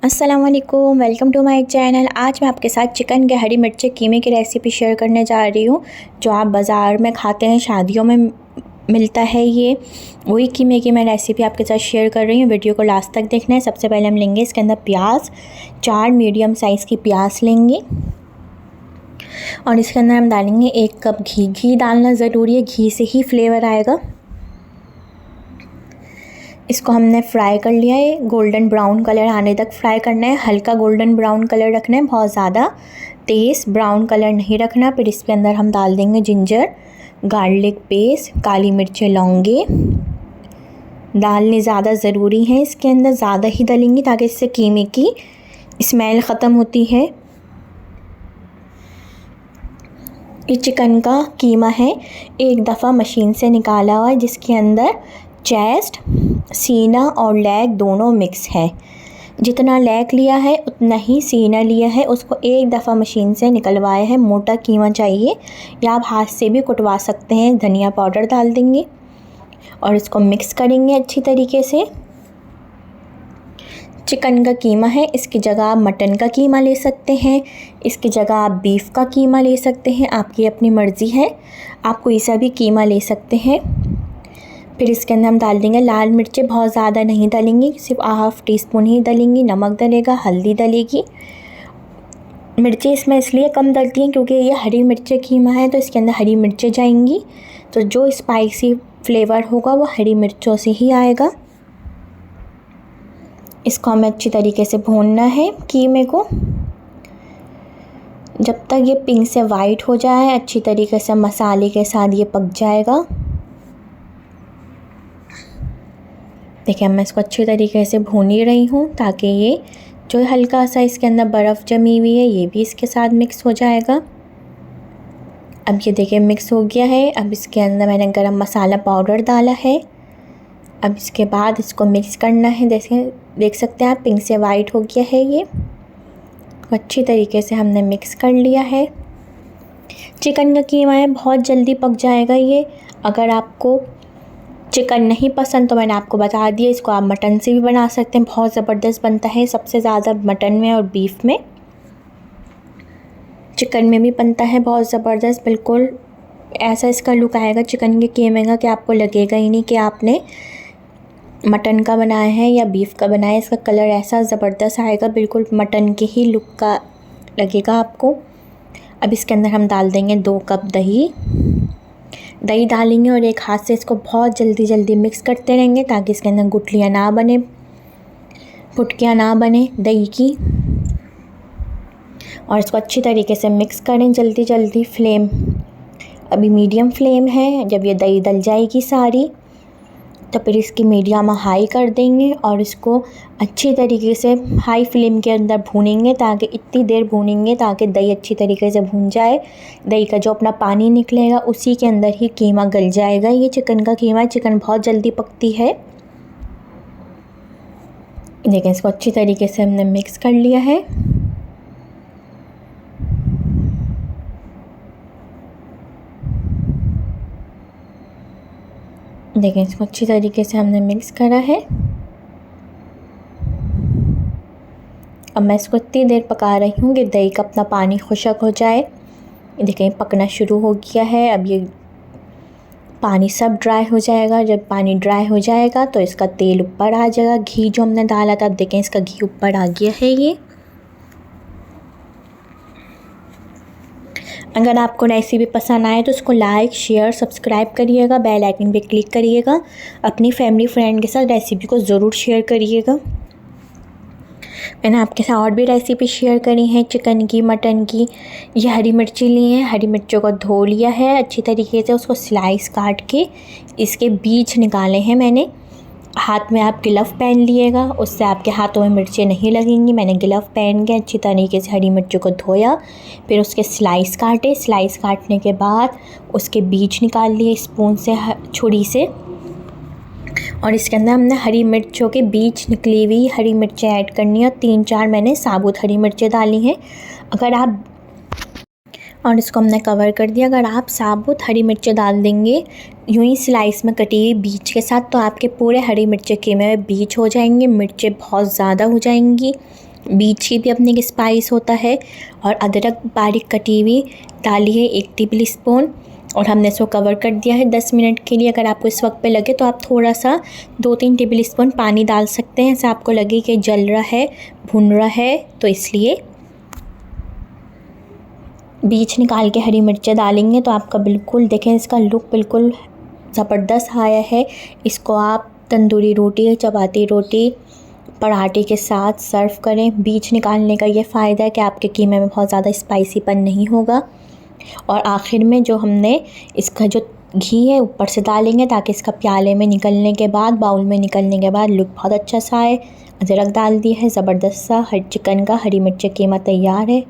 अस्सलाम वालेकुम, welcome to my channel. आज मैं आपके साथ चिकन के हरी मिर्ची कीमे की रेसिपी शेयर करने जा रही हूँ, जो आप बाज़ार में खाते हैं, शादियों में मिलता है। ये वही कीमे की मैं रेसिपी आपके साथ शेयर कर रही हूँ। वीडियो को लास्ट तक देखना है। सबसे पहले हम लेंगे इसके अंदर प्याज, 4 मीडियम साइज़ की प्याज लेंगे और इसके अंदर हम डालेंगे 1 कप घी। घी डालना ज़रूरी है, घी से ही फ्लेवर आएगा। इसको हमने फ्राई कर लिया है, गोल्डन ब्राउन कलर आने तक फ्राई करना है। हल्का गोल्डन ब्राउन कलर रखना है, बहुत ज़्यादा तेज़ ब्राउन कलर नहीं रखना। फिर इसके अंदर हम डाल देंगे जिंजर गार्लिक पेस्ट, काली मिर्चें, लौंगे डालने ज़्यादा ज़रूरी है। इसके अंदर ज़्यादा ही डालेंगे ताकि इससे कीमे की स्मेल ख़त्म होती है। ये चिकन का कीमा है, एक दफ़ा मशीन से निकाला हुआ है, जिसके अंदर चेस्ट, सीना और लेग दोनों मिक्स है। जितना लेग लिया है उतना ही सीना लिया है, उसको एक दफ़ा मशीन से निकलवाया है। मोटा कीमा चाहिए या आप हाथ से भी कुटवा सकते हैं। धनिया पाउडर डाल देंगे और इसको मिक्स करेंगे अच्छी तरीके से। चिकन का कीमा है, इसकी जगह आप मटन का कीमा ले सकते हैं, इसकी जगह आप बीफ का कीमा ले सकते हैं। आपकी अपनी मर्ज़ी है, आप कोई सा भी कीमा ले सकते हैं। फिर इसके अंदर हम डाल देंगे लाल मिर्चें, बहुत ज़्यादा नहीं डालेंगे, सिर्फ ½ टीस्पून ही डालेंगी। नमक डलेगा, हल्दी डलेगी। मिर्चें इसमें इसलिए कम डलती हैं क्योंकि ये हरी मिर्चें कीमा है, तो इसके अंदर हरी मिर्चें जाएंगी, तो जो स्पाइसी फ्लेवर होगा वो हरी मिर्चों से ही आएगा। इसको हमें अच्छी तरीके से भूनना है कीमे को, जब तक ये पिंक से वाइट हो जाए अच्छी तरीके से मसाले के साथ ये पक जाएगा। देखिए मैं इसको अच्छी तरीके से भून ही रही हूँ ताकि ये जो हल्का सा इसके अंदर बर्फ़ जमी हुई है ये भी इसके साथ मिक्स हो जाएगा। अब ये देखिए मिक्स हो गया है। अब इसके अंदर मैंने गरम मसाला पाउडर डाला है। अब इसके बाद इसको मिक्स करना है। देख सकते हैं आप, पिंक से वाइट हो गया है ये। अच्छी तरीके से हमने मिक्स कर लिया है। चिकन का कीमा है, बहुत जल्दी पक जाएगा ये। अगर आपको चिकन नहीं पसंद तो मैंने आपको बता दिया, इसको आप मटन से भी बना सकते हैं, बहुत ज़बरदस्त बनता है। सबसे ज़्यादा मटन में और बीफ में, चिकन में भी बनता है बहुत ज़बरदस्त। बिल्कुल ऐसा इसका लुक आएगा चिकन के कीमे का कि आपको लगेगा ही नहीं कि आपने मटन का बनाया है या बीफ का बनाया है। इसका कलर ऐसा ज़बरदस्त आएगा, बिल्कुल मटन के ही लुक का लगेगा आपको। अब इसके अंदर हम डाल देंगे 2 कप दही डालेंगे और एक हाथ से इसको बहुत जल्दी मिक्स करते रहेंगे ताकि इसके अंदर गुठलियाँ ना बने, फुटकियाँ ना बने दही की। और इसको अच्छी तरीके से मिक्स करें जल्दी। फ्लेम अभी मीडियम फ्लेम है। जब ये दही डल जाएगी सारी तो फिर इसकी मीडियम हाई कर देंगे और इसको अच्छी तरीके से हाई फ्लेम के अंदर भूनेंगे, ताकि इतनी देर भूनेंगे ताकि दही अच्छी तरीके से भून जाए। दही का जो अपना पानी निकलेगा उसी के अंदर ही कीमा गल जाएगा। ये चिकन का कीमा है, चिकन बहुत जल्दी पकती है। देखें इसको अच्छी तरीके से हमने मिक्स कर लिया है। देखें इसको अच्छी तरीके से हमने मिक्स करा है। अब मैं इसको इतनी देर पका रही हूँ कि दही का अपना पानी खुश्क हो जाए। देखें पकना शुरू हो गया है। अब ये पानी सब ड्राई हो जाएगा। जब पानी ड्राई हो जाएगा तो इसका तेल ऊपर आ जाएगा, घी जो हमने डाला था। अब देखें इसका घी ऊपर आ गया है ये। अगर आपको रेसिपी पसंद आए तो इसको लाइक, शेयर, सब्सक्राइब करिएगा, बेल आइकन पे क्लिक करिएगा। अपनी फैमिली फ्रेंड के साथ रेसिपी को ज़रूर शेयर करिएगा। मैंने आपके साथ और भी रेसिपी शेयर करी हैं चिकन की, मटन की। ये हरी मिर्ची ली हैं, हरी मिर्चों को धो लिया है अच्छी तरीके से, उसको स्लाइस काट के इसके बीज निकाले हैं मैंने। हाथ में आप ग्लव पहन लिएगा, उससे आपके हाथों में मिर्चें नहीं लगेंगी। मैंने ग्लव पहन के अच्छी तरीके से हरी मिर्चों को धोया, फिर उसके स्लाइस काटे। स्लाइस काटने के बाद उसके बीज निकाल लिए स्पून से, छुरी से। और इसके अंदर हमने हरी मिर्चों के बीज निकली हुई हरी मिर्चें ऐड करनी है और 3-4 मैंने साबुत हरी मिर्चें डाली हैं। अगर आप और इसको हमने कवर कर दिया। अगर आप साबुत हरी मिर्चें डाल देंगे यूं ही स्लाइस में कटी हुई बीज के साथ तो आपके पूरे हरी मिर्चें कीमे में बीज हो जाएंगे, मिर्चें बहुत ज़्यादा हो जाएंगी। बीच की भी अपने एक स्पाइस होता है। और अदरक बारीक कटी हुई डाली है 1 टेबल स्पून, और हमने इसको कवर कर दिया है 10 मिनट के लिए। अगर आपको इस वक्त पे लगे तो आप थोड़ा सा 2-3 टेबल स्पून पानी डाल सकते हैं, ऐसा आपको लगे कि जल रहा है, भुन रहा है, तो इसलिए। बीज निकाल के हरी मिर्चें डालेंगे तो आपका बिल्कुल देखें इसका लुक बिल्कुल ज़बरदस्त आया है। इसको आप तंदूरी रोटी, चपाती रोटी, पराठे के साथ सर्व करें। बीज निकालने का ये फ़ायदा है कि आपके कीमे में बहुत ज़्यादा स्पाइसीपन नहीं होगा। और आखिर में जो हमने इसका जो घी है ऊपर से डालेंगे ताकि इसका प्याले में निकलने के बाद, बाउल में निकलने के बाद लुक बहुत अच्छा सा आए। अदरक डाल दिया है, ज़बरदस्त सा चिकन का हरी मिर्च कीमा तैयार है।